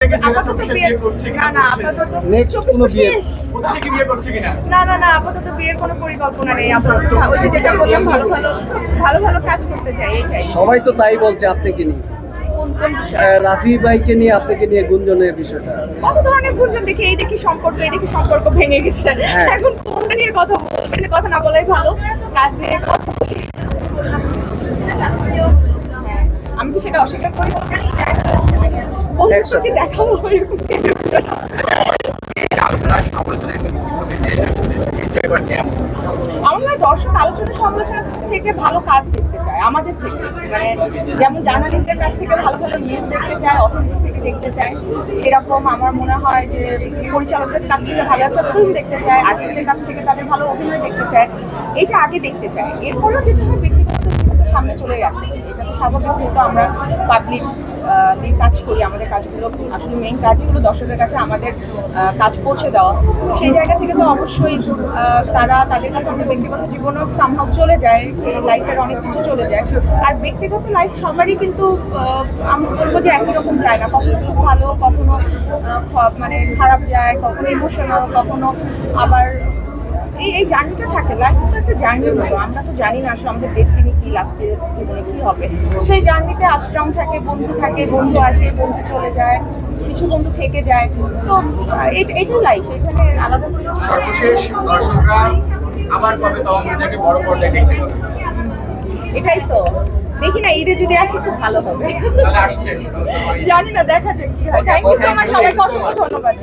আপাতত বিয়ে না না আপাতত নেক্সট কোনো বিয়ে না না না আপাতত বিয়ের কোনো পরিকল্পনা নেই। আপাতত ওই যে যেটা বললাম ভালো ভালো কাজ করতে চাই এটাই। সবাই তো তাই বলছে আপনাকে নিয়ে, কোন বিষয়? রাফি ভাইকে নিয়ে আপনাকে নিয়ে গুঞ্জনের বিষয়টা। কত ধরনের গুঞ্জন দেখি, এই দেখি সম্পর্ক ভেঙে গেছে। হ্যাঁ। এখন কোনটা নিয়ে কথা বলবেন? কথা না বলাই ভালো, কাজ নিয়ে কথা বলি। আমি কি সেটা অস্বীকার করি? একসাথে। দেখাবো আমরা দর্শক আলোচনা সমালোচনা থেকে ভালো কাজ দেখতে চাই আমাদের থেকে, মানে যেমন জার্নালিস্টদের কাছ থেকে ভালো ভালো নিউজ দেখতে চাই, অথেন্টিসিটি দেখতে চাই, সেরকম আমার মনে হয় যে পরিচালকদের কাছ থেকে ভালো একটা ফিল্ম দেখতে চাই, আর্টিস্টের কাছ থেকে তাদের ভালো অভিনয় দেখতে চাই, এটা আগে দেখতে চাই। এরপরেও যেটা হয় ব্যক্তিগত সামনে চলে আসে, এটা তো স্বাভাবিক, যেহেতু আমরা পাবলিক নিয়ে কাজ করি, আমাদের কাজগুলো আসলে মেইন কাজই হলো দর্শকের কাছে আমাদের কাজ পৌঁছে দেওয়া। সেই জায়গা থেকে তো অবশ্যই তারা তাদের কাছে আমাদের ব্যক্তিগত জীবনও সামহাও চলে যায়, সেই লাইফের অনেক কিছু চলে যায়। আর ব্যক্তিগত লাইফ সবারই কিন্তু আমি বলবো যে একই রকম যায় না, কখনো খুব ভালো, কখনো মানে খারাপ যায়, কখনো ইমোশনাল, কখনো আবার এই জার্নিটা থাকে। লাইফ তো একটা জার্নির মতো, আমরা তো জানি না আসলে আমাদের ডেস্টিনি কি, লাস্টে জীবনে কি হবে। সেই জার্নিতে আপস ডাউন থাকে, বন্ধু আসে, বন্ধু চলে যায়, কিছু বন্ধু থেকে যায়। তো এটাই লাইফ, এখানে আলাদা করে সর্বশেষ দর্শকরা আবার কবে তওয়ামুলটাকে বড় পর্দায় দেখতে পাবে? এটাই তো দেখি না, ঈদে যদি আসি খুব ভালো হবে। তাহলে আসছে জানি না, দেখা যাক কি হয়। থ্যাংক ইউ সো মাচ, সবাইকে অসংখ্য ধন্যবাদ।